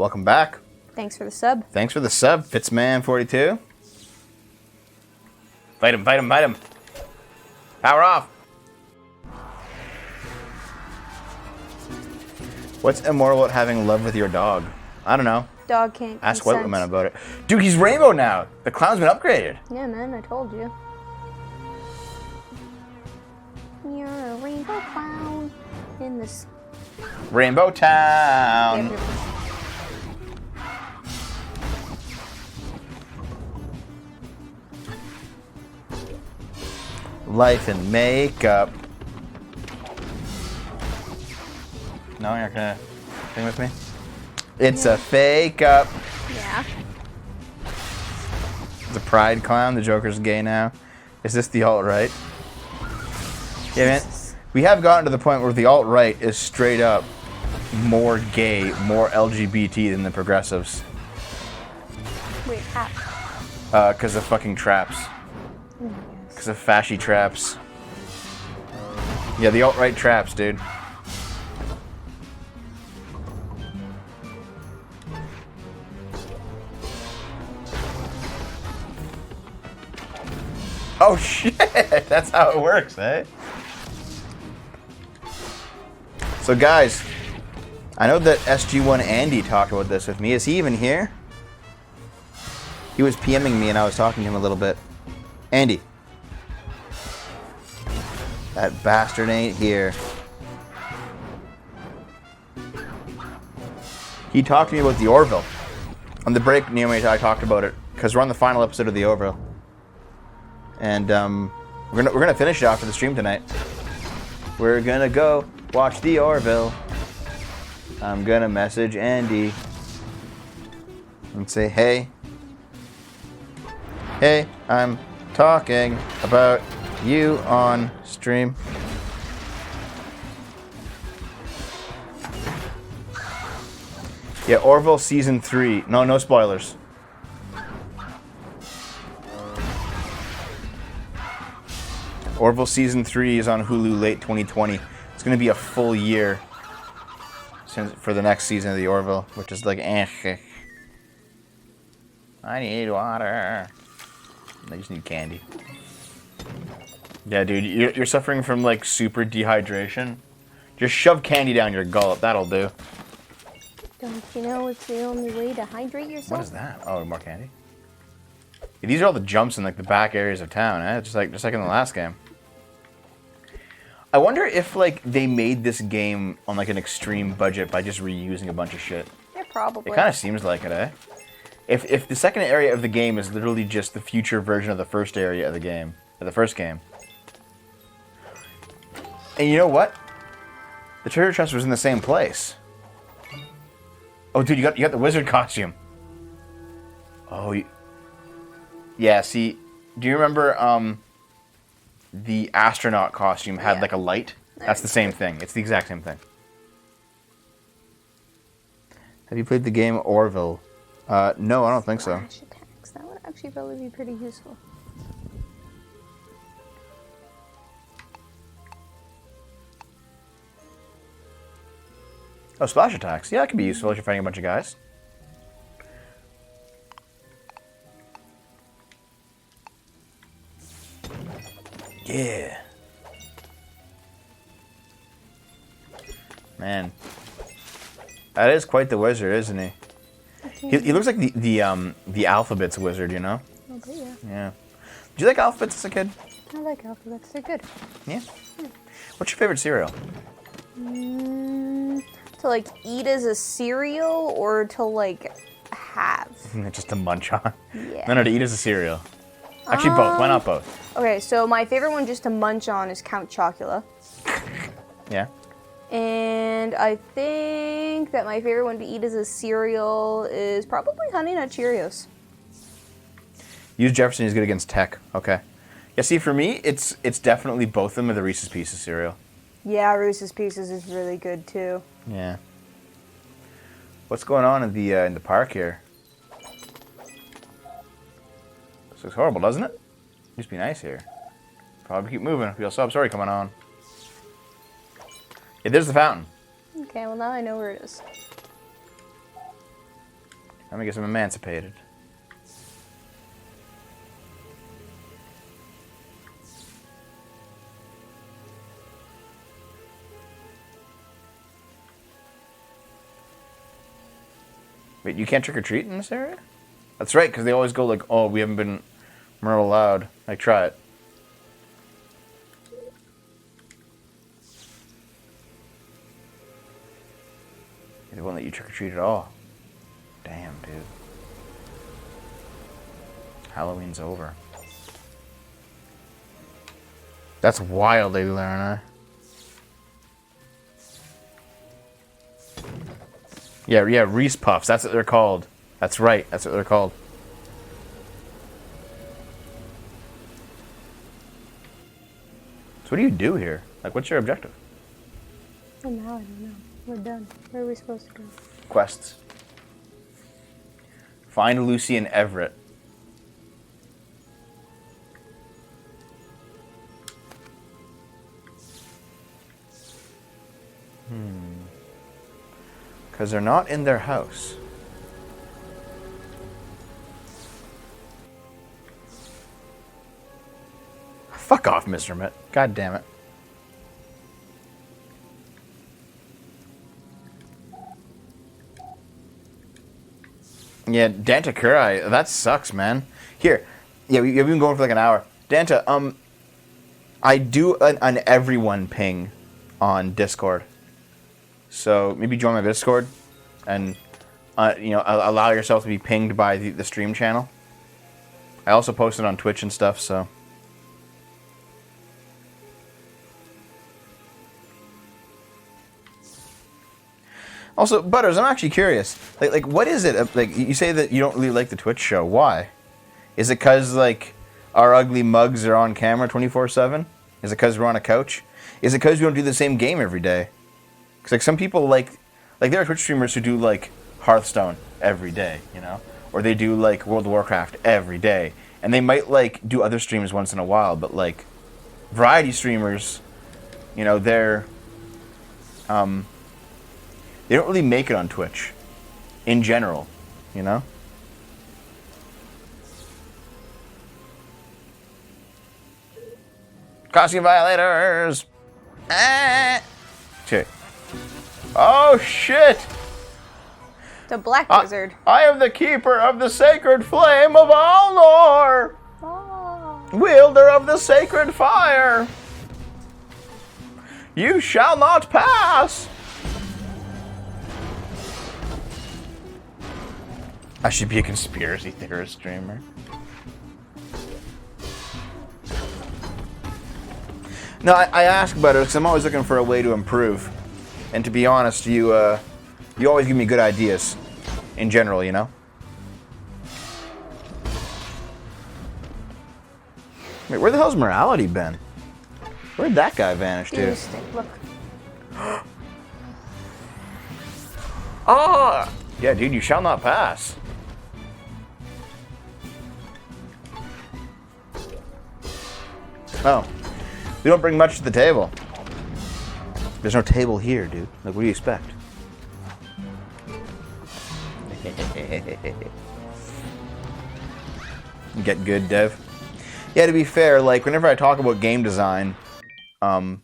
welcome back. Thanks for the sub. Thanks for the sub, Fitzman42. Fight him, fight him, fight him. Power off. What's immoral about having love with your dog? I don't know. Dog can't Ask consent. white women about it. Dude, he's rainbow now. The clown's been upgraded. Yeah, man, I told you. You're a rainbow clown in this... Rainbow Town. Life and makeup. No, you're not gonna sing with me? It's a fake up. Yeah. The pride clown, the Joker's gay now. Is this the alt-right? Yeah, man. We have gotten to the point where the alt-right is straight up more gay, more LGBT than the progressives. Wait, how? Because of fucking traps. Because of fashy traps. Yeah, the alt-right traps, dude. Oh shit! That's how it works, eh? So guys, I know that SG1 Andy talked about this with me. Is he even here? He was PMing me and I was talking to him a little bit. Andy. That bastard ain't here. He talked to me about the Orville. On the break, Naomi and I talked about it, because we're on the final episode of the Orville. And we're gonna finish it off for the stream tonight. We're gonna go watch the Orville. I'm gonna message Andy and say, hey, I'm talking about you on stream. Yeah, Orville season 3. No spoilers. Orville season 3 is on Hulu late 2020. It's going to be a full year for the next season of the Orville, which is like, I need water. I just need candy. Yeah, dude, you're suffering from like super dehydration. Just shove candy down your gullet. That'll do. Don't you know it's the only way to hydrate yourself? What is that? Oh, more candy. Yeah, these are all the jumps in like the back areas of town, eh? Just like in the last game. I wonder if like they made this game on like an extreme budget by just reusing a bunch of shit. Yeah, probably. It kind of seems like it, eh? If the second area of the game is literally just the future version of the first area of the game, of the first game. And you know what? The treasure chest was in the same place. Oh, dude, you got the wizard costume. Oh, yeah. See, do you remember the astronaut costume had like a light? That's the same thing. It's the exact same thing. Have you played the game Orville? No, I don't think so. Flash attacks. That would actually probably be pretty useful. Oh, splash attacks. Yeah, that could be useful if you're fighting a bunch of guys. Yeah. Man. That is quite the wizard, isn't he? He looks like the alphabets wizard, you know? Okay, yeah. Yeah. Did you like alphabets as a kid? I like alphabets. They're good. Yeah. What's your favorite cereal? To like eat as a cereal or to like have? Just to munch on. Yeah. No, to eat as a cereal. Actually, both. Why not both? Okay, so my favorite one just to munch on is Count Chocula. Yeah. And I think that my favorite one to eat as a cereal is probably Honey Nut Cheerios. Hughes Jefferson is good against Tech. Okay. Yeah, see, for me, it's definitely both of them are the Reese's Pieces cereal. Yeah, Reese's Pieces is really good too. Yeah. What's going on in the park here? This looks horrible, doesn't it? Used to be nice here. Probably keep moving. We also have story coming on. Yeah, there's the fountain. Okay, well now I know where it is. Let me get some emancipated. Wait, you can't trick or treat in this area? That's right, because they always go like, oh, we weren't allowed. Like, try it. They won't let you trick or treat at all. Damn, dude. Halloween's over. That's wild they learn, huh? Yeah, Reese Puffs. That's what they're called. That's right. That's what they're called. So what do you do here? Like, what's your objective? Oh, now I don't know. We're done. Where are we supposed to go? Quests. Find Lucy and Everett. Because they're not in their house. Fuck off, Mr. Mitt. God damn it. Yeah, Dantakuri, that sucks, man. Here, yeah, we've been going for like an hour. Danta, I do an everyone ping on Discord. So maybe join my Discord and, allow yourself to be pinged by the stream channel. I also post it on Twitch and stuff, so. Also, Butters, I'm actually curious. Like, what is it? Like, you say that you don't really like the Twitch show. Why? Is it because, like, our ugly mugs are on camera 24/7? Is it because we're on a couch? Is it because we don't do the same game every day? Because, like, some people, like, there are Twitch streamers who do, like, Hearthstone every day, you know? Or they do, like, World of Warcraft every day. And they might, like, do other streams once in a while, but, like, variety streamers, you know, they're, they don't really make it on Twitch, in general, you know? Costume violators! Ah! Okay. Oh, shit! The Black Wizard. I am the keeper of the sacred flame of Alnor! Oh. Wielder of the sacred fire! You shall not pass! I should be a conspiracy theorist streamer. No, I ask about it because I'm always looking for a way to improve. And to be honest, you always give me good ideas. In general, you know? Wait, where the hell's Morality been? Where'd that guy vanish to? Look. Oh! Yeah, dude, you shall not pass. Oh. We don't bring much to the table. There's no table here, dude. Like, what do you expect? Get good, Dev. Yeah, to be fair, like, whenever I talk about game design, my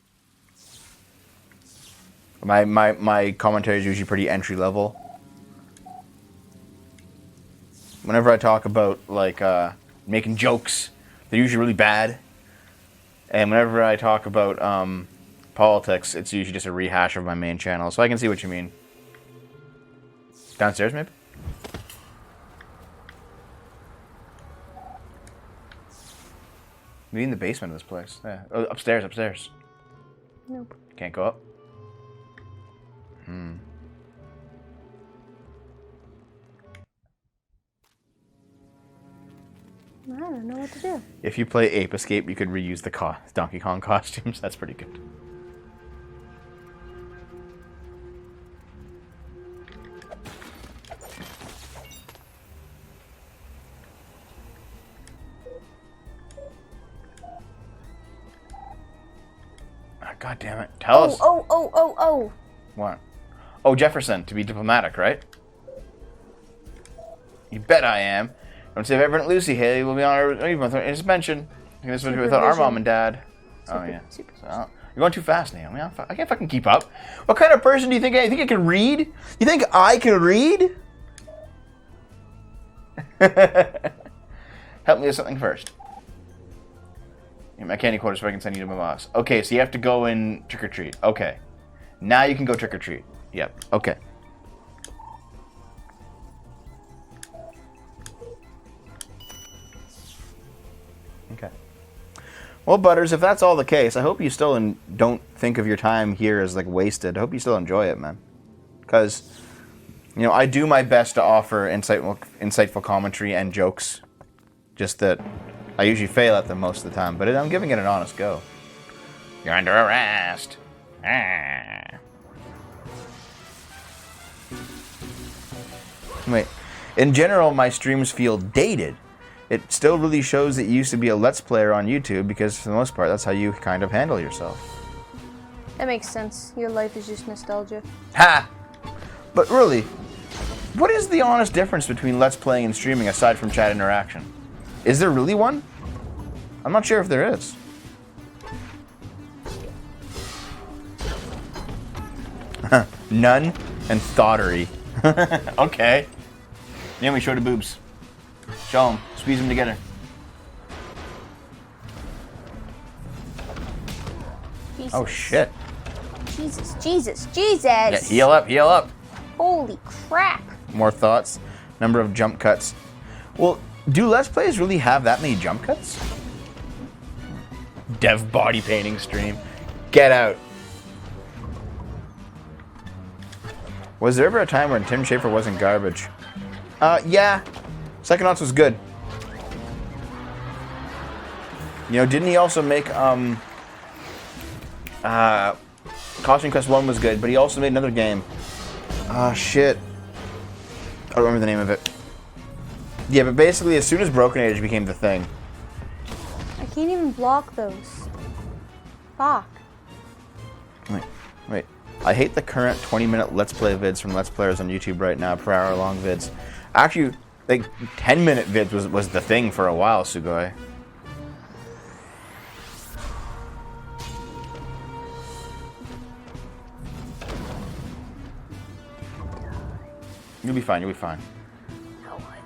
commentary is usually pretty entry level. Whenever I talk about, like, making jokes, they're usually really bad. And whenever I talk about politics, it's usually just a rehash of my main channel. So I can see what you mean. Downstairs, maybe? Maybe in the basement of this place. Yeah. Oh, upstairs. Nope. Can't go up? I don't know what to do. If you play Ape Escape, you could reuse the Donkey Kong costumes. That's pretty good. God damn it. Tell us. Oh. What? Oh, Jefferson, to be diplomatic, right? You bet I am. Don't say Reverend Lucy Haley will be on our suspension. This was without our mom and dad. Oh, yeah. So, you're going too fast, Naomi. I can't fucking keep up. What kind of person do you think I am? You think I can read? You think I can read? Help me with something first. My candy quota so I can send you to my boss. Okay, so you have to go in trick-or-treat. Okay. Now you can go trick-or-treat. Yep. Okay. Okay. Well, Butters, if that's all the case, I hope you still don't think of your time here as, like, wasted. I hope you still enjoy it, man. Because, you know, I do my best to offer insightful commentary and jokes. Just that I usually fail at them most of the time, but I'm giving it an honest go. You're under arrest. Wait. In general, my streams feel dated. It still really shows that you used to be a Let's Player on YouTube because, for the most part, that's how you kind of handle yourself. That makes sense. Your life is just nostalgia. Ha! But really, what is the honest difference between Let's Playing and streaming aside from chat interaction? Is there really one? I'm not sure if there is. None and thoughterly. Okay. Yeah, we show the boobs. Show them. Squeeze them together. Jesus. Oh, shit. Jesus. Yeah, heal up. Holy crap. More thoughts. Number of jump cuts. Well, do Let's Plays really have that many jump cuts? Dev body painting stream. Get out. Was there ever a time when Tim Schafer wasn't garbage? Yeah. Psychonauts was good. You know, didn't he also make, Costume Quest 1 was good, but he also made another game. Shit. I don't remember the name of it. Yeah, but basically, as soon as Broken Age became the thing. I can't even block those. Fuck. Wait. I hate the current 20-minute Let's Play vids from Let's Players on YouTube right now, per hour-long vids. Actually, like, 10-minute vids was the thing for a while, Sugoi. You'll be fine. No, I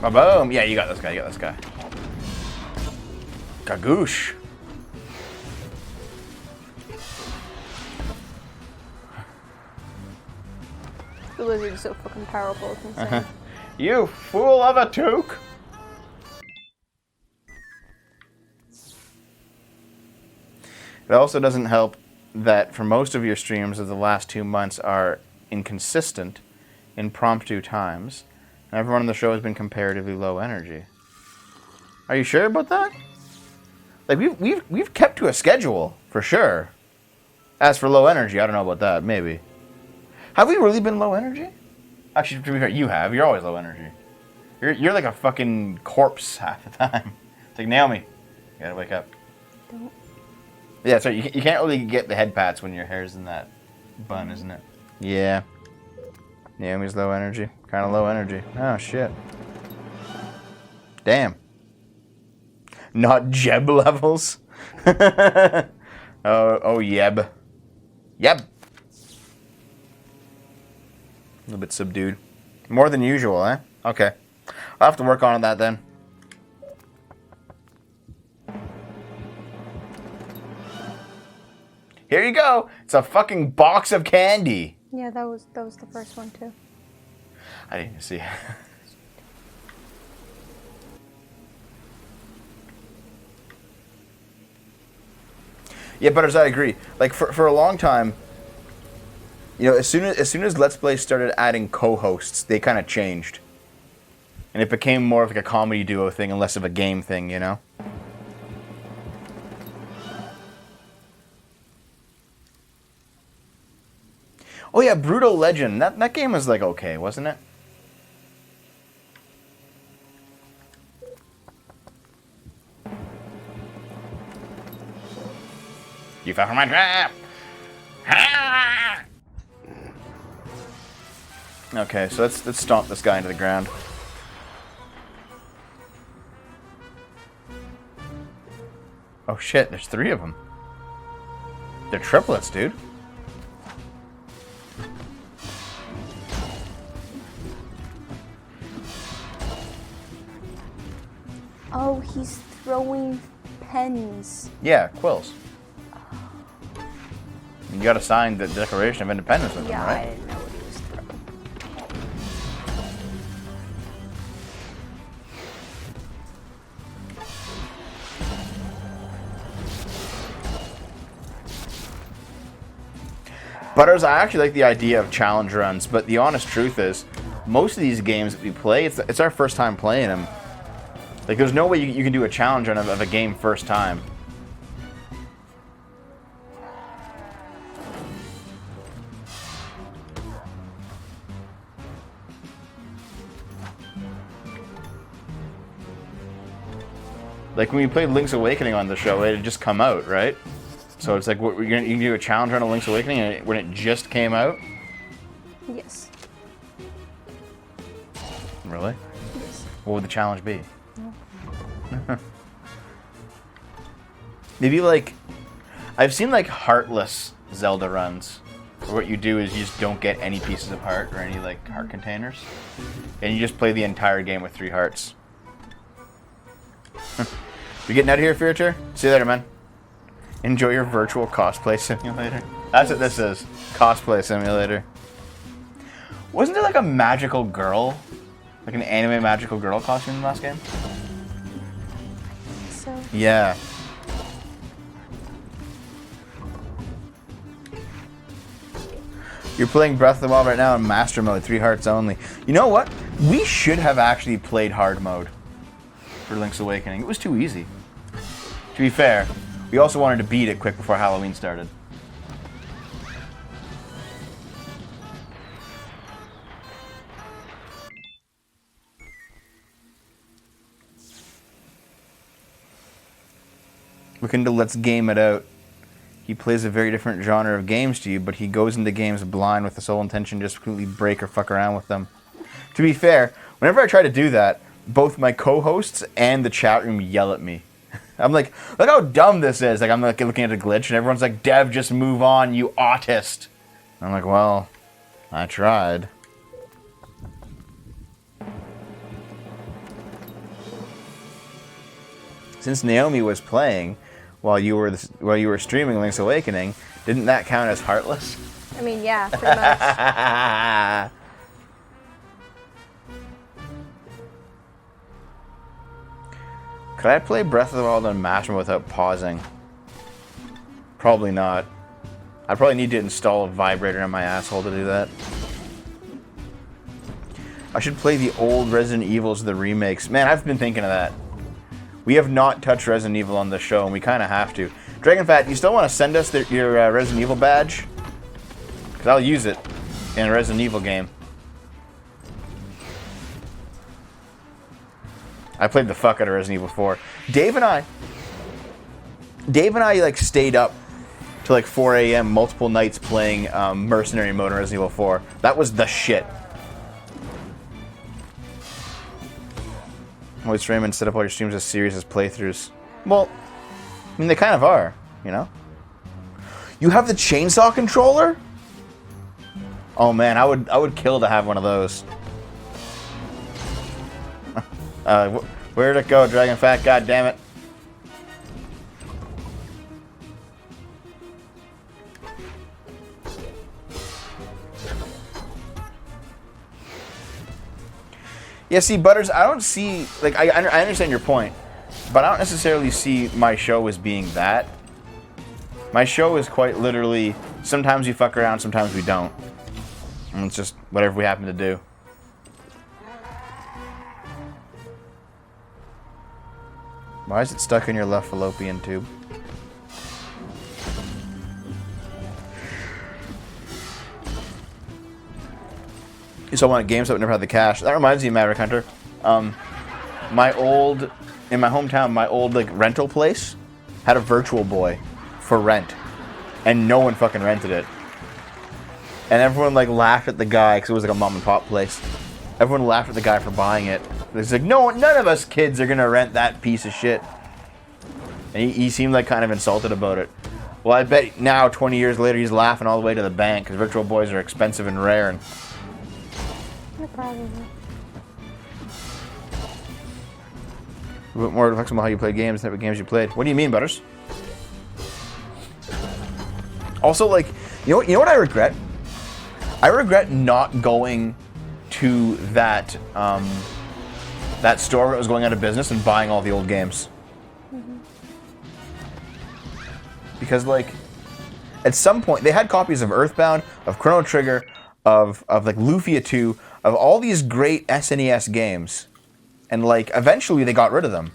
won't. Boom! Yeah, you got this guy. Gagoosh. The lizard is so fucking powerful, it's insane. You fool of a toque! It also doesn't help that for most of your streams of the last 2 months are inconsistent, impromptu times, and everyone on the show has been comparatively low energy. Are you sure about that? Like we've kept to a schedule for sure. As for low energy, I don't know about that. Maybe. Have we really been low energy? Actually, to be fair, you have. You're always low energy. You're like a fucking corpse half the time. It's like Naomi, you gotta wake up. Don't. Yeah, so you can't really get the head pats when your hair's in that bun, isn't it? Yeah. Naomi's low energy. Kind of low energy. Oh, shit. Damn. Not Jeb levels. oh, Yeb. Yeb. A little bit subdued. More than usual, eh? Okay. I'll have to work on that then. Here you go. It's a fucking box of candy. Yeah, that was the first one too. I didn't even see. Yeah, Butters, I agree. Like for a long time, you know, as soon as Let's Play started adding co-hosts, they kind of changed, and it became more of like a comedy duo thing and less of a game thing, you know. Oh yeah, Brutal Legend. That game was like okay, wasn't it? You fell for my trap. Okay, so let's stomp this guy into the ground. Oh shit, there's 3 of them. They're triplets, dude. Oh, he's throwing pens. Yeah, quills. You gotta sign the Declaration of Independence with them, right? I didn't know what he was throwing. Butters, I actually like the idea of challenge runs, but the honest truth is, most of these games that we play, it's our first time playing them. Like, there's no way you can do a challenge run of a game first time. Like, when we played Link's Awakening on the show, it had just come out, right? So it's like, you can do a challenge run of Link's Awakening when it just came out? Yes. Really? Yes. What would the challenge be? Maybe like, I've seen like heartless Zelda runs, where what you do is you just don't get any pieces of heart or any like heart containers, and you just play the entire game with 3 hearts. You getting out of here, Future? See you later, man. Enjoy your virtual cosplay simulator. That's what this is. Cosplay simulator. Wasn't there like a magical girl? Like an anime magical girl costume in the last game? So. Yeah. You're playing Breath of the Wild right now in Master Mode, 3 hearts only. You know what? We should have actually played hard mode for Link's Awakening. It was too easy. To be fair, we also wanted to beat it quick before Halloween started. Looking to Let's Game It Out. He plays a very different genre of games to you, but he goes into games blind with the sole intention to just completely break or fuck around with them. To be fair, whenever I try to do that, both my co-hosts and the chat room yell at me. I'm like, look how dumb this is. Like, I'm like looking at a glitch, and everyone's like, Dev, just move on, you autist. And I'm like, well, I tried. Since Naomi was playing while you were streaming Link's Awakening, didn't that count as heartless? I mean, yeah, pretty much. Could I play Breath of the Wild on Master Mode without pausing? Probably not. I probably need to install a vibrator in my asshole to do that. I should play the old Resident Evils, the remakes. Man, I've been thinking of that. We have not touched Resident Evil on the show, and we kind of have to. DragonFat, you still want to send us your Resident Evil badge? Because I'll use it in a Resident Evil game. I played the fuck out of Resident Evil 4. Dave and I like stayed up till like 4 a.m. multiple nights playing Mercenary mode in Resident Evil 4. That was the shit. Always Raymond set up all your streams as series as playthroughs. Well, I mean they kind of are, you know. You have the chainsaw controller? Oh man, I would kill to have one of those. Where'd it go, DragonFat? God damn it! Yeah, see, Butters, I don't see, like, I understand your point, but I don't necessarily see my show as being that. My show is quite literally, sometimes we fuck around, sometimes we don't. And it's just whatever we happen to do. Why is it stuck in your left fallopian tube? You still want games that would never have the cash. That reminds me of Maverick Hunter. In my hometown, my old like rental place had a Virtual Boy for rent, and no one fucking rented it. And everyone like laughed at the guy because it was like a mom and pop place. Everyone laughed at the guy for buying it. It's like, no, none of us kids are gonna rent that piece of shit. And he seemed like kind of insulted about it. Well, I bet now, 20 years later, he's laughing all the way to the bank because Virtual Boys are expensive and rare. And Probably. a bit more flexible how you play games, the type of games you played. What do you mean, Butters? Also, like, you know what I regret? I regret not going to that that store where it was going out of business and buying all the old games. Because, like, at some point, they had copies of Earthbound, of Chrono Trigger, of like, Lufia 2, of all these great SNES games. And, like, eventually they got rid of them.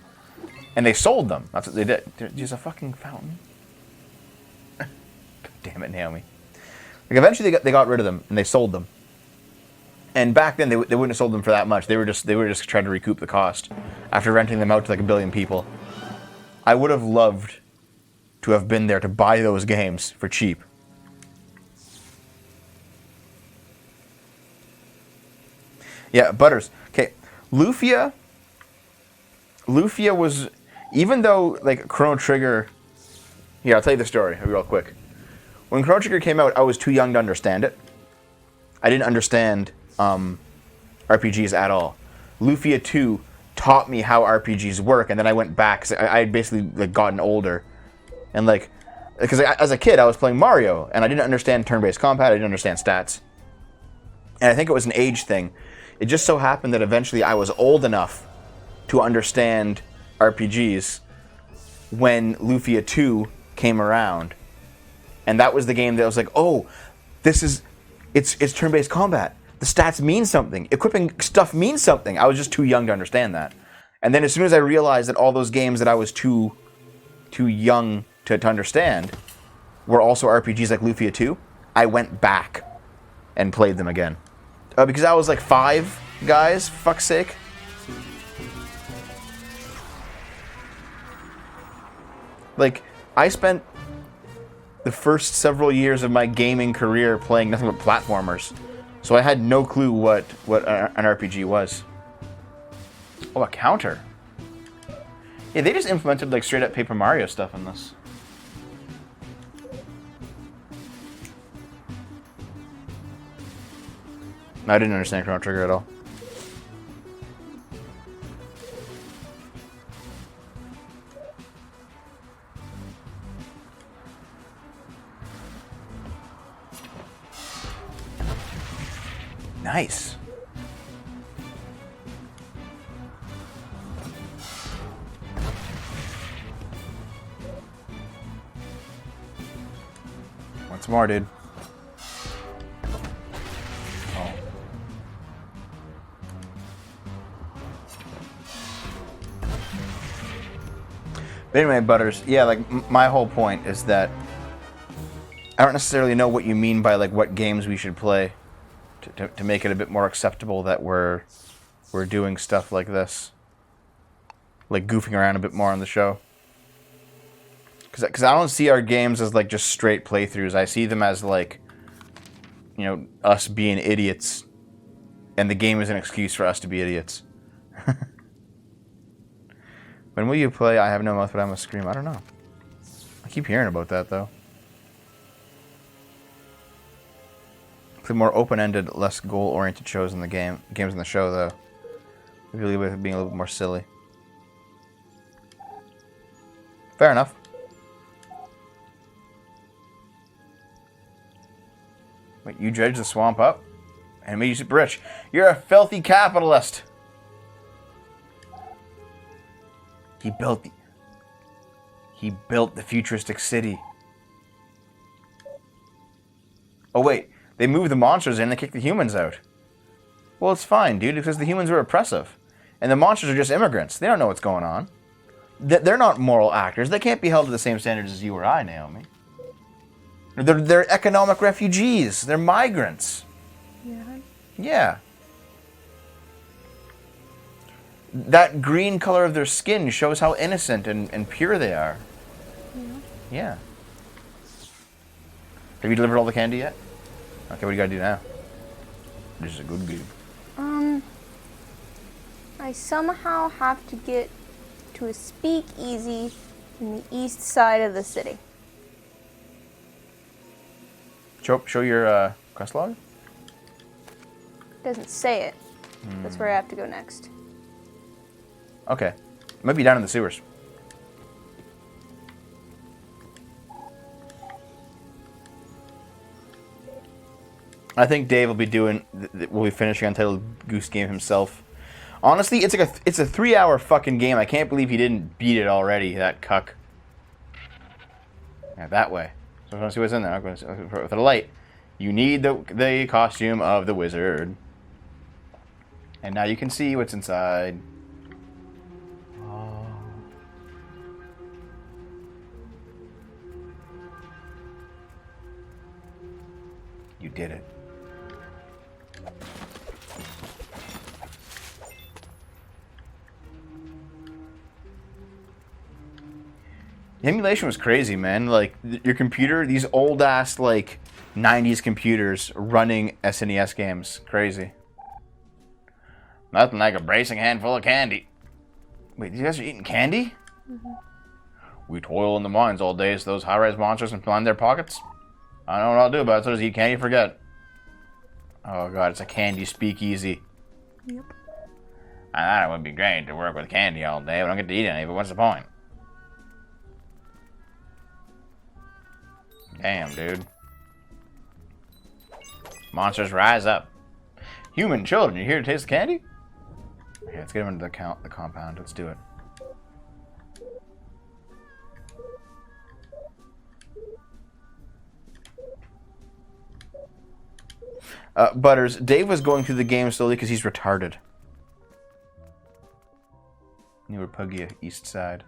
And they sold them. That's what they did. There's a fucking fountain. God damn it, Naomi. Like, eventually they got rid of them, and they sold them. And back then, they wouldn't have sold them for that much. They were just trying to recoup the cost after renting them out to, like, 1 billion people. I would have loved to have been there to buy those games for cheap. Yeah, Butters. Okay, Lufia was, even though, like, Chrono Trigger... Here, I'll tell you the story real quick. When Chrono Trigger came out, I was too young to understand it. I didn't understand RPGs at all. Lufia 2 taught me how RPGs work, and then I went back, because I had basically, like, gotten older. And, like, because as a kid, I was playing Mario, and I didn't understand turn-based combat, I didn't understand stats. And I think it was an age thing. It just so happened that eventually I was old enough to understand RPGs when Lufia 2 came around. And that was the game that I was like, oh, it's turn-based combat. The stats mean something. Equipping stuff means something. I was just too young to understand that. And then as soon as I realized that all those games that I was too young to understand were also RPGs like Lufia 2, I went back and played them again. Because I was like 5, guys, for fuck's sake. Like, I spent the first several years of my gaming career playing nothing but platformers. So I had no clue what an RPG was. Oh, a counter. Yeah, they just implemented like straight up Paper Mario stuff in this. I didn't understand Chrono Trigger at all. Nice. Once more, dude. Oh. But anyway, Butters, yeah, like, my whole point is that I don't necessarily know what you mean by, like, what games we should play to make it a bit more acceptable that we're doing stuff like this. Like, goofing around a bit more on the show. Because I don't see our games as, like, just straight playthroughs. I see them as, like, you know, us being idiots. And the game is an excuse for us to be idiots. When will you play I Have No Mouth But I Must Scream? I don't know. I keep hearing about that, though. Play more open-ended, less goal-oriented shows in the games in the show, though. Maybe with being a little bit more silly. Fair enough. Wait, you dredged the swamp up? And made you super rich. You're a filthy capitalist! He built the futuristic city. Oh wait, they moved the monsters in and they kicked the humans out. Well, it's fine, dude, because the humans were oppressive. And the monsters are just immigrants. They don't know what's going on. They're not moral actors. They can't be held to the same standards as you or I, Naomi. They're economic refugees. They're migrants. Yeah. Yeah. That green color of their skin shows how innocent and pure they are. Yeah. Yeah. Have you delivered all the candy yet? Okay, what do you gotta do now? This is a good game. I somehow have to get to a speakeasy in the east side of the city. Show your quest log. It doesn't say it. That's where I have to go next. Okay. It might be down in the sewers. I think Dave will be will be finishing Untitled Goose Game himself. Honestly, it's a 3-hour fucking game. I can't believe he didn't beat it already, that cuck. Yeah, that way. So I want to see what's in there. I'm going to, for the light. You need the costume of the wizard. And now you can see what's inside. Oh. You did it. The emulation was crazy, man. Like, your computer, these old-ass, like, 90s computers running SNES games. Crazy. Nothing like a bracing handful of candy. Wait, you guys are eating candy? Mm-hmm. We toil in the mines all day so those high-rise monsters can line their pockets. I know what I'll do about it, so just eat candy and forget. Oh, God, it's a candy speakeasy. Yep. I thought it would be great to work with candy all day, but I don't get to eat any, but what's the point? Damn, dude. Monsters rise up. Human children, you here to taste the candy? Okay, let's get them into the compound. Let's do it. Butters, Dave was going through the game slowly because he's retarded. You were Puggy east side.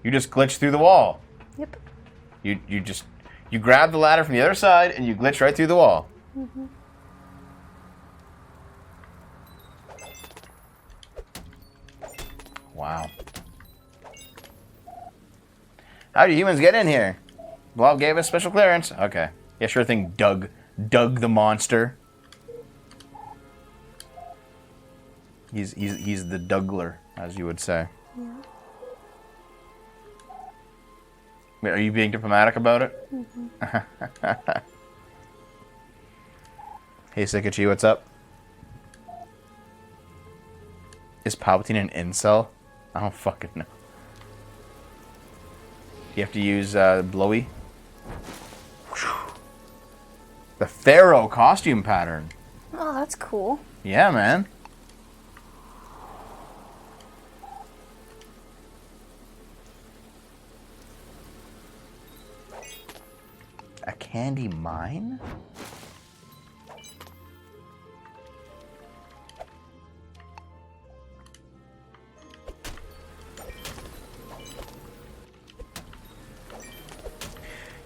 You just glitched through the wall. Yep. You grab the ladder from the other side and you glitch right through the wall. Mm-hmm. Wow. How do humans get in here? Blob gave us special clearance. Okay. Yeah, sure thing, Doug. Doug the monster. He's the Dougler, as you would say. Yeah. Wait, are you being diplomatic about it? Mm-hmm. Hey, Sikachi, what's up? Is Palpatine an incel? I don't fucking know. You have to use Blowy. The Pharaoh costume pattern. Oh, that's cool. Yeah, man. A candy mine?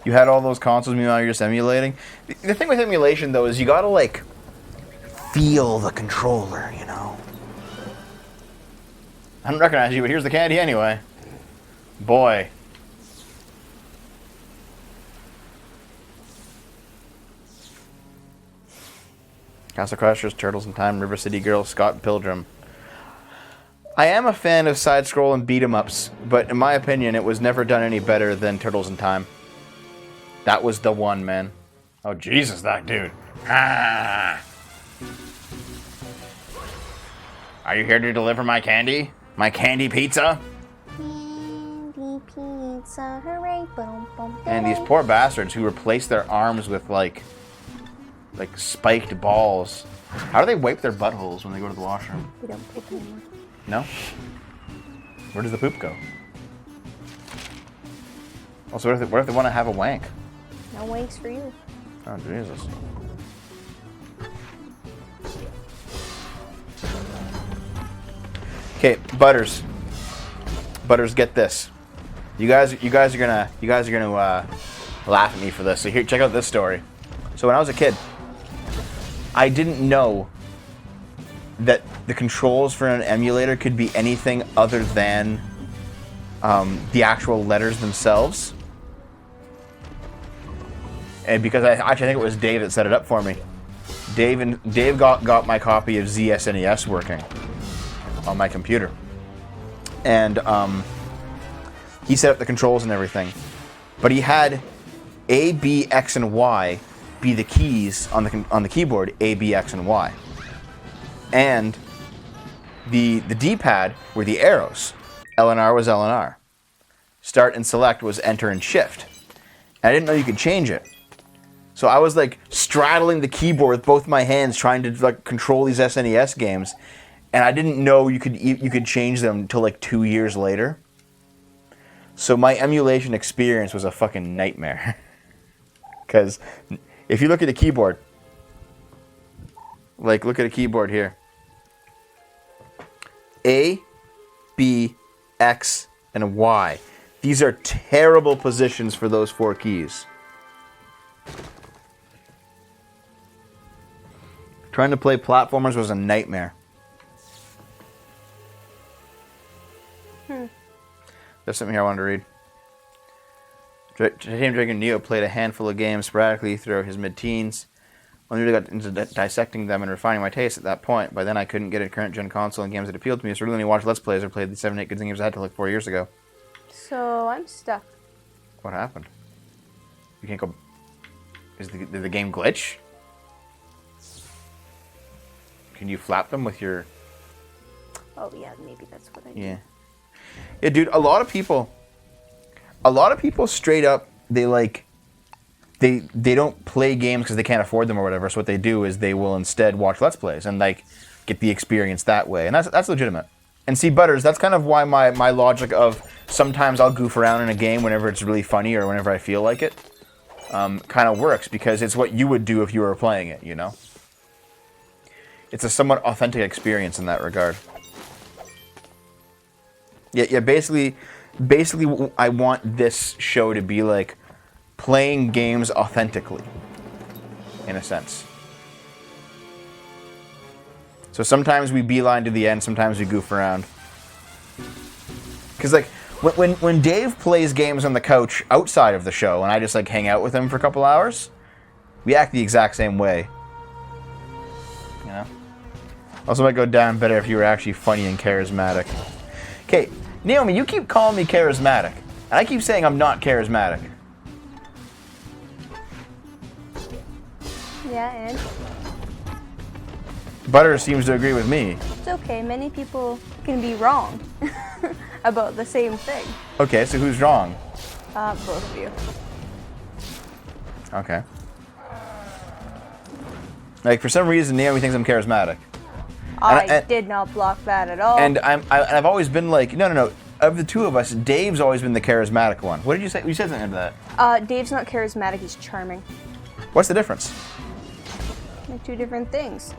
You had all those consoles, meanwhile you're just emulating. The thing with emulation, though, is you gotta, like, feel the controller, you know? I don't recognize you, but here's the candy anyway. Boy. Castle Crashers, Turtles in Time, River City Girls, Scott Pilgrim. I am a fan of side-scroll and beat-em-ups, but in my opinion, it was never done any better than Turtles in Time. That was the one, man. Oh, Jesus, that dude. Ah. Are you here to deliver my candy? My candy pizza? Candy pizza, hooray, boom, boom. And these poor bastards who replace their arms with, like spiked balls. How do they wipe their buttholes when they go to the washroom? They don't poop anymore. No? Where does the poop go? Also, what if they want to have a wank? No wanks for you. Oh, Jesus. Okay, Butters. Butters, get this. You guys are gonna laugh at me for this. So here, check out this story. So when I was a kid, I didn't know that the controls for an emulator could be anything other than the actual letters themselves. And because actually I think it was Dave that set it up for me. Dave got my copy of ZSNES working on my computer. And he set up the controls and everything. But he had A, B, X, and Y be the keys on the keyboard, A, B, X, and Y. And the D-pad were the arrows. L and R was L and R. Start and select was enter and shift. And I didn't know you could change it. So I was like straddling the keyboard with both my hands trying to like control these SNES games. And I didn't know you could change them until like 2 years later. So my emulation experience was a fucking nightmare. Because if you look at the keyboard, like look at a keyboard here. A, B, X, and Y. These are terrible positions for those 4 keys. Trying to play platformers was a nightmare. There's something here I wanted to read. Tim Dragon Neo played a handful of games sporadically throughout his mid-teens. I really got into dissecting them and refining my taste at that point. By then I couldn't get a current-gen console and games that appealed to me, so really only watched Let's Plays or played the 7-8 good games I had till like 4 years ago. So I'm stuck. What happened? You can't go... Did the game glitch? Can you flap them with your... Oh yeah, maybe that's what I do. Yeah. Yeah, dude, a lot of people straight up, they don't play games because they can't afford them or whatever. So what they do is they will instead watch Let's Plays and like get the experience that way. And that's legitimate. And see, Butters, that's kind of why my logic of sometimes I'll goof around in a game whenever it's really funny or whenever I feel like it kind of works, because it's what you would do if you were playing it, you know? It's a somewhat authentic experience in that regard. Yeah, basically, I want this show to be like playing games authentically, in a sense. So sometimes we beeline to the end, sometimes we goof around. Because like, when Dave plays games on the couch outside of the show, and I just like hang out with him for a couple hours, we act the exact same way. You know? Also might go down better if you were actually funny and charismatic. Okay, Naomi, you keep calling me charismatic, and I keep saying I'm not charismatic. Yeah, and? Butter seems to agree with me. It's okay. Many people can be wrong about the same thing. Okay, so who's wrong? Both of you. Okay. Like, for some reason, Naomi thinks I'm charismatic. I did not block that at all. And I've always been like, no. Of the two of us, Dave's always been the charismatic one. What did you say? You said something to that. Dave's not charismatic. He's charming. What's the difference? They're 2 different things.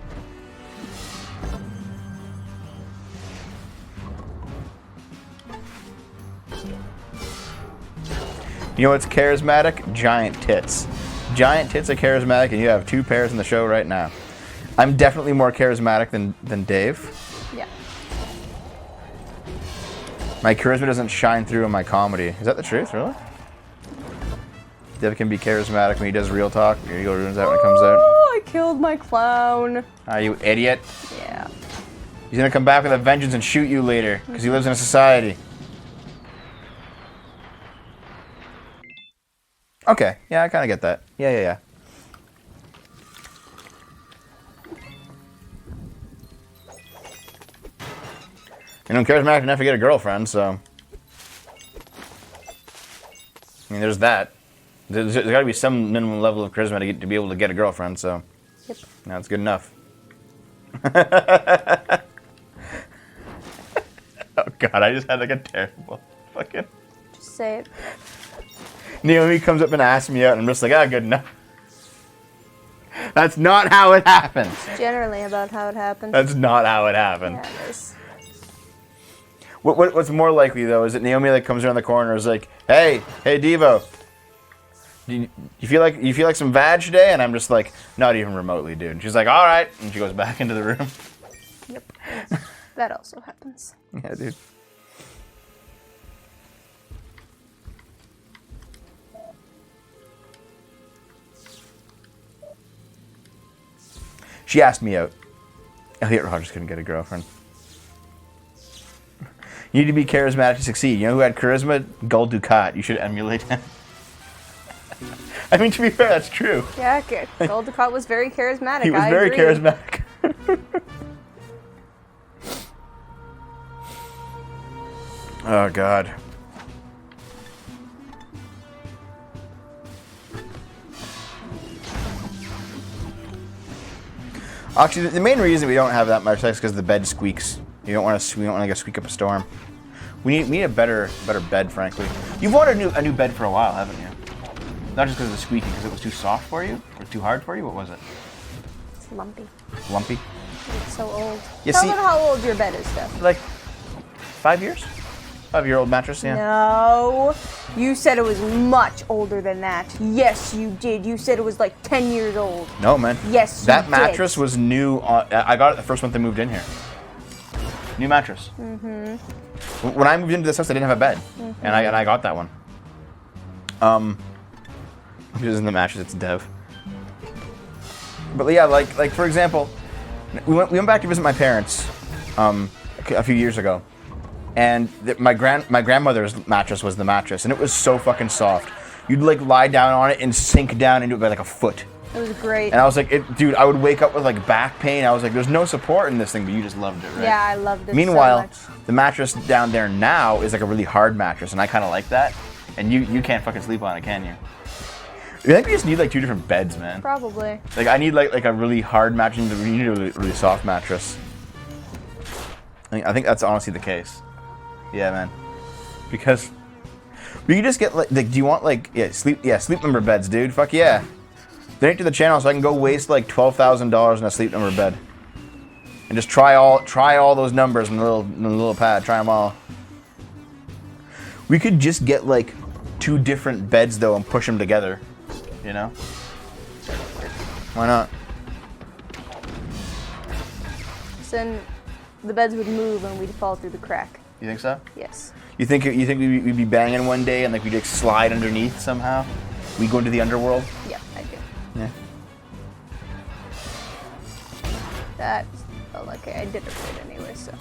You know what's charismatic? Giant tits. Giant tits are charismatic, and you have 2 pairs in the show right now. I'm definitely more charismatic than Dave. Yeah. My charisma doesn't shine through in my comedy. Is that the truth, really? Dave can be charismatic when he does real talk. He ruins that when it comes out. Oh, I killed my clown. Are you idiot? Yeah. He's gonna come back with a vengeance and shoot you later, because he lives in a society. Okay, yeah, I kind of get that. Yeah. I'm charismatic enough to get a girlfriend, so... I mean, there's that. There's got to be some minimum level of charisma to be able to get a girlfriend, so... Yep. That's good enough. Oh god, I just had like a terrible fucking... Just say it. Naomi comes up and asks me out, and I'm just like, good enough. That's not how it happens. It's generally about how it happens. That's not how it happened. Yeah, it is. What's more likely, though, is that Naomi like comes around the corner and is like, hey, Devo, you feel like some vag today? And I'm just like, not even remotely, dude. And she's like, all right. And she goes back into the room. Yep. That also happens. Yeah, dude. She asked me out. Elliot Rogers couldn't get a girlfriend. You need to be charismatic to succeed. You know who had charisma? Gul Dukat. You should emulate him. I mean, to be fair, that's true. Yeah, Gul Dukat was very charismatic. He was very charismatic. Oh, God. Actually, the main reason we don't have that much sex is because the bed squeaks. We don't want to squeak up a storm. We need a better bed, frankly. You've wanted a new bed for a while, haven't you? Not just because of the squeaking, because it was too soft for you? Or too hard for you? What was it? It's lumpy. Lumpy? It's so old. You Tell see, them how old your bed is, Steph. like 5 years? 5-year-old mattress, yeah. No. You said it was much older than that. Yes, you did. You said it was like 10 years old. No, man. Yes, you that mattress was new. I got it the first month I moved in here. New mattress. Mm-hmm. When I moved into this house, I didn't have a bed, and I got that one. This isn't the mattress; it's Dev. But yeah, like for example, we went back to visit my parents a few years ago, and my grandmother's mattress was the mattress, and it was so fucking soft. You'd like lie down on it and sink down into it by like a foot. It was great. And I was like, dude, I would wake up with like back pain. I was like, there's no support in this thing, but you just loved it, right? Yeah, I loved it. Meanwhile, so much. the mattress down there now is like a really hard mattress, and I kind of like that. And you can't fucking sleep on it, can you? I think we just need like 2 different beds, man. Probably. Like I need like a really hard mattress, and you need a really soft mattress. I think that's honestly the case. Yeah, man. Because we could just get like do you want like sleep number beds, dude? Fuck yeah. Donate to the channel so I can go waste like $12,000 on a sleep number bed, and just try all those numbers in the little pad. Try them all. We could just get like 2 different beds though and push them together. You know? Why not? So then the beds would move and we'd fall through the crack. You think so? Yes. You think we'd be banging one day and like we'd like slide underneath somehow? We go into the underworld? Yeah, I do. Yeah. That felt like I did it right anyway, so.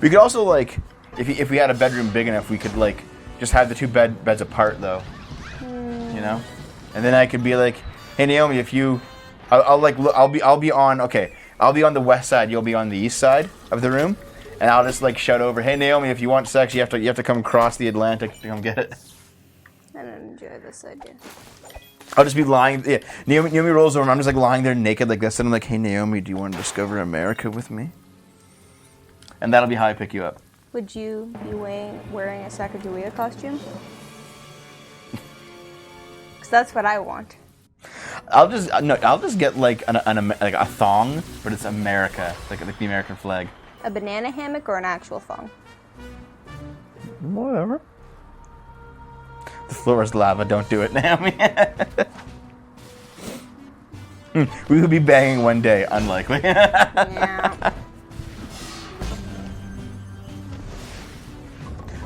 We could also like, if we had a bedroom big enough, we could like just have the 2 beds apart though. You know, and then I could be like, hey Naomi, if you, I'll be on the west side, you'll be on the east side of the room, and I'll just like shout over, hey Naomi, if you want sex, you have to come across the Atlantic to come get it. I don't enjoy this idea. I'll just be lying. Yeah, Naomi rolls over, and I'm just like lying there naked like this, and I'm like, hey Naomi, do you want to discover America with me? And that'll be how I pick you up. Would you be wearing a Sacagawea costume? Because that's what I want. I'll just get like a thong, but it's America, like the American flag. A banana hammock or an actual thong? Whatever. The floor is lava. Don't do it, Naomi. We would be banging one day. Unlikely. Yeah.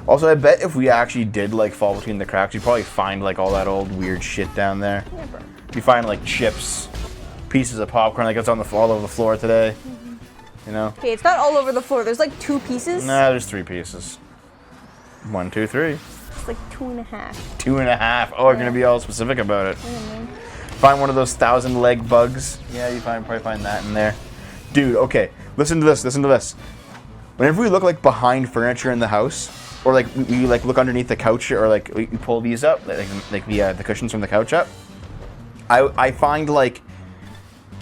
Also, I bet if we actually did like fall between the cracks, you'd probably find like all that old weird shit down there. Yeah, bro. You find like chips, pieces of popcorn like it's on all over the floor today. You know? Okay, it's not all over the floor. There's like 2 pieces. Nah, there's 3 pieces. 1, 2, 3. It's like 2.5. 2.5. Oh, you're gonna be all specific about it. Find one of those 1,000-leg bugs. Yeah, you probably find that in there. Dude, okay. Listen to this. Whenever we look like behind furniture in the house, or like we like look underneath the couch, or like we pull these up, like the cushions from the couch up, I find like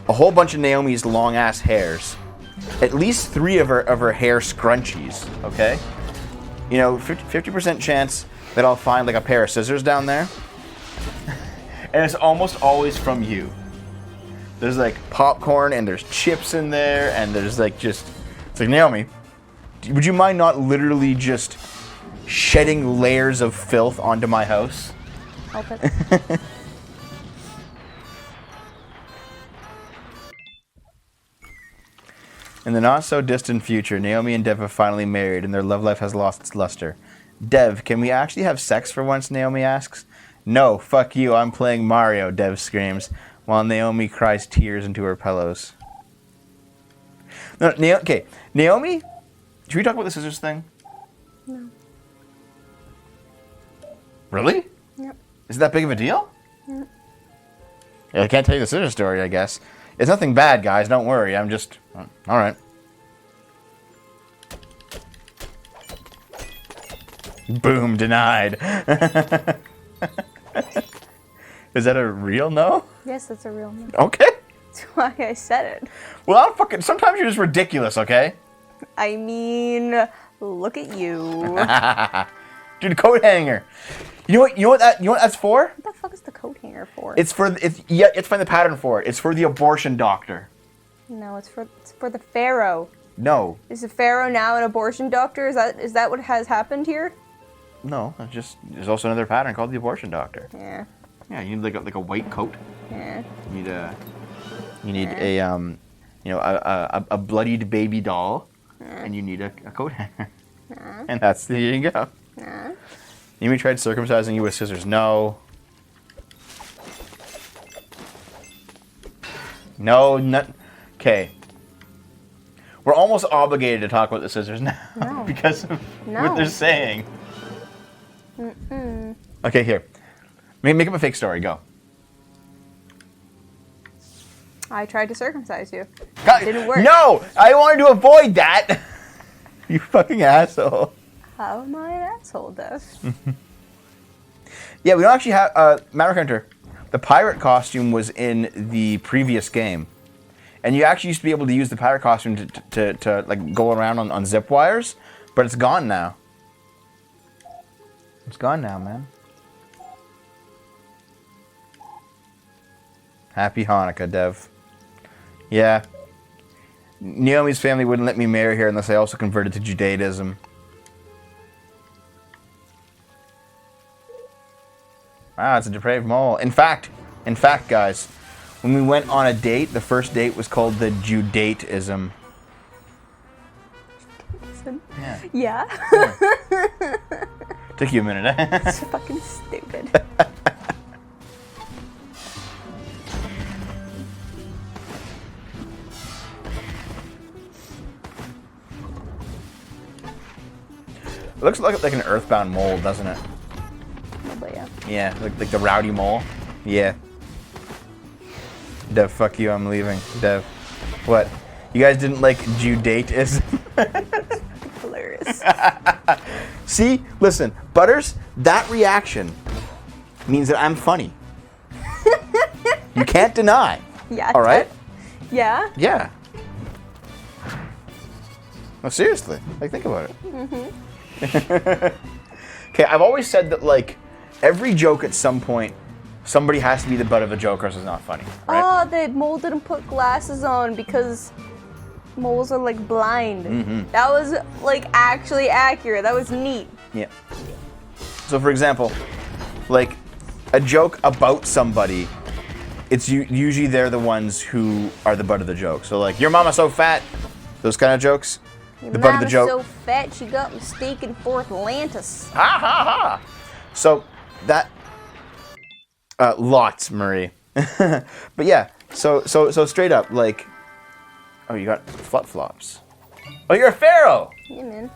a whole bunch of Naomi's long ass hairs. At least 3 of her hair scrunchies. Okay. You know, 50% chance that I'll find like a pair of scissors down there. And it's almost always from you. There's like popcorn and there's chips in there and there's like it's like, Naomi, would you mind not literally just shedding layers of filth onto my house? Help it. In the not-so-distant future, Naomi and Dev are finally married, and their love life has lost its luster. Dev, can we actually have sex for once, Naomi asks. No, fuck you, I'm playing Mario, Dev screams, while Naomi cries tears into her pillows. No, okay. Naomi, should we talk about the scissors thing? No. Really? Yep. Is it that big of a deal? Yep. Yeah, I can't tell you the scissors story, I guess. It's nothing bad, guys. Don't worry. I'm just... All right. Boom, denied. Is that a real no? Yes, that's a real no. Okay. That's why I said it. Well, I'm fucking... Sometimes you're just ridiculous, okay? I mean, look at you. Dude, coat hanger. You know what that's for? What the fuck is the coat hanger for? It's find the pattern for it. It's for the abortion doctor. No, it's for the pharaoh. No. Is the pharaoh now an abortion doctor? Is that what has happened here? No, there's also another pattern called the abortion doctor. Yeah. Yeah, you need like a white coat. Yeah. You need a bloodied baby doll, and you need a coat hanger. And there you go. Amy tried circumcising you with scissors. No. No, not. Okay. We're almost obligated to talk about the scissors now No. because of No. what they're saying. Okay, here. Make up a fake story. Go. I tried to circumcise you. God, It didn't work. No! I wanted to avoid that! You fucking asshole. How am I an asshole, Dev? Yeah, we don't actually have... Matter Hunter, the pirate costume was in the previous game. And you actually used to be able to use the pirate costume to like, go around on zip wires. But it's gone now. It's gone now, man. Happy Hanukkah, Dev. Yeah. Naomi's family wouldn't let me marry her unless I also converted to Judaism. Wow, it's a depraved mole. In fact, guys, when we went on a date, the first date was called the Judaism. Yeah. Yeah. Took you a minute, eh? It's fucking stupid. It looks like an earthbound mole, doesn't it? But yeah. Yeah, like the rowdy mole. Yeah. Dev, fuck you, I'm leaving. Dev. What? You guys didn't like Judaism? Hilarious. See? Listen, Butters, that reaction means that I'm funny. You can't deny. Yeah. All right? Yeah. Yeah. No, seriously. Like, think about it. Mm-hmm. Okay, I've always said that, like, every joke at some point, somebody has to be the butt of a joke or else it's not funny, right? Oh, the mole didn't put glasses on because moles are, like, blind. Mm-hmm. That was, like, actually accurate. That was neat. Yeah. So, for example, like, a joke about somebody, it's usually they're the ones who are the butt of the joke. So, like, your mama's so fat, those kind of jokes. Your The butt of the mama's joke. so fat she got mistaken for Atlantis. Ha ha ha! So that lots, Marie. But yeah, so straight up, like, oh, you got flip flops. Oh, you're a pharaoh. Yeah, man.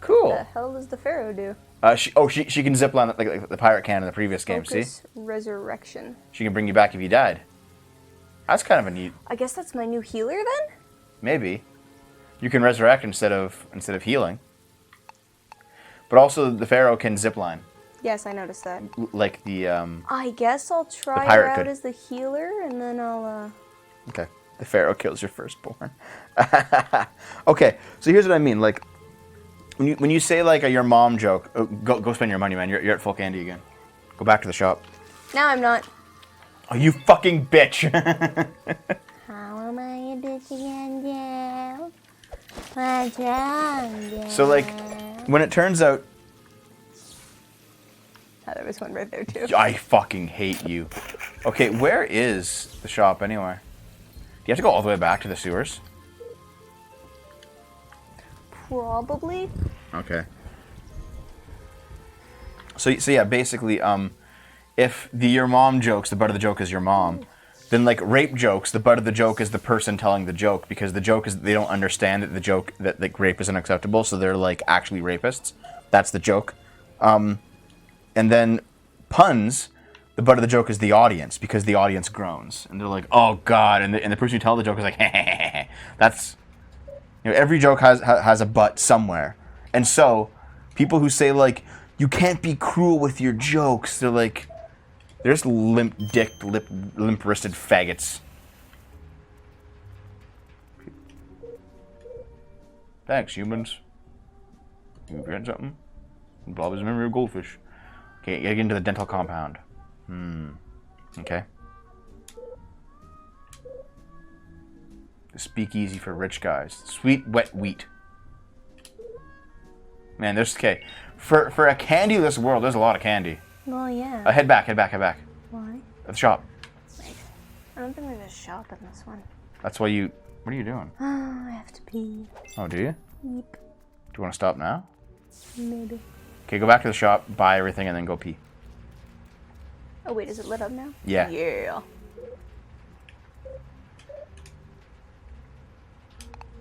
Cool. What the hell does the pharaoh do? She can zip line like the pirate can in the previous game. See, Focus resurrection. she can bring you back if you died. That's kind of a neat. I guess that's my new healer then? Maybe. You can resurrect instead of healing. But also the pharaoh can zipline, Yes, I noticed that. like the I guess I'll try pirate her out could. as the healer and then I'll Okay, the pharaoh kills your firstborn. Okay, so here's what I mean. Like when you say like your mom joke, go spend your money, man. You're at full candy again. Go back to the shop. No, I'm not. Oh, you fucking bitch! How am I a bitch again, Joe? What's wrong, Joe? So like when it turns out. Oh, there was one right there too. I fucking hate you. Okay, where is the shop anyway? Do you have to go all the way back to the sewers? Probably. Okay. So yeah, basically, if your mom jokes, the butt of the joke is your mom, Then like rape jokes, the butt of the joke is the person telling the joke, because the joke is they don't understand that the joke that like rape is unacceptable, so they're like actually rapists. That's the joke. And then puns, the butt of the joke is the audience, because the audience groans and they're like, "Oh God!" And the person who tells the joke is like, "Hey." That's, you know, every joke has a butt somewhere, and so people who say like, "You can't be cruel with your jokes," they're like. They're just limp-dicked, limp-wristed faggots. Thanks, humans. You forget something? Bob is a memory of goldfish. Okay, get into the dental compound. Okay. The speakeasy for rich guys. Sweet, wet wheat. Man, there's... Okay. For a candyless world, there's a lot of candy. Well, yeah. Head back. Why? At the shop. Wait. I don't think there's a shop in this one. That's why you... What are you doing? I have to pee. Oh, do you? Yep. Do you want to stop now? Maybe. Okay, go back to the shop, buy everything, and then go pee. Oh, wait, is it lit up now? Yeah. Yeah.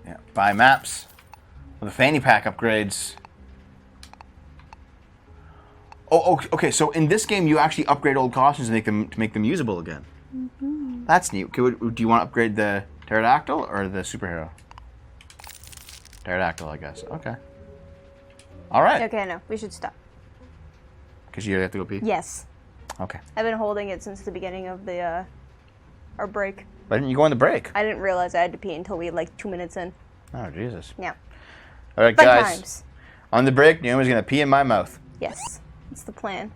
Yeah. Buy maps. With the fanny pack upgrades. Oh, okay. So in this game, you actually upgrade old costumes to make them usable again. Mm-hmm. That's neat. Okay, do you want to upgrade the pterodactyl or the superhero? Pterodactyl, I guess. Okay. All right. Okay, no, we should stop. Because you have to go pee? Yes. Okay. I've been holding it since the beginning of the our break. Why didn't you go on the break? I didn't realize I had to pee until we had like 2 minutes in. Oh, Jesus. Yeah. All right, Fun guys. times. On the break, Naomi's going to pee in my mouth. Yes. That's the plan.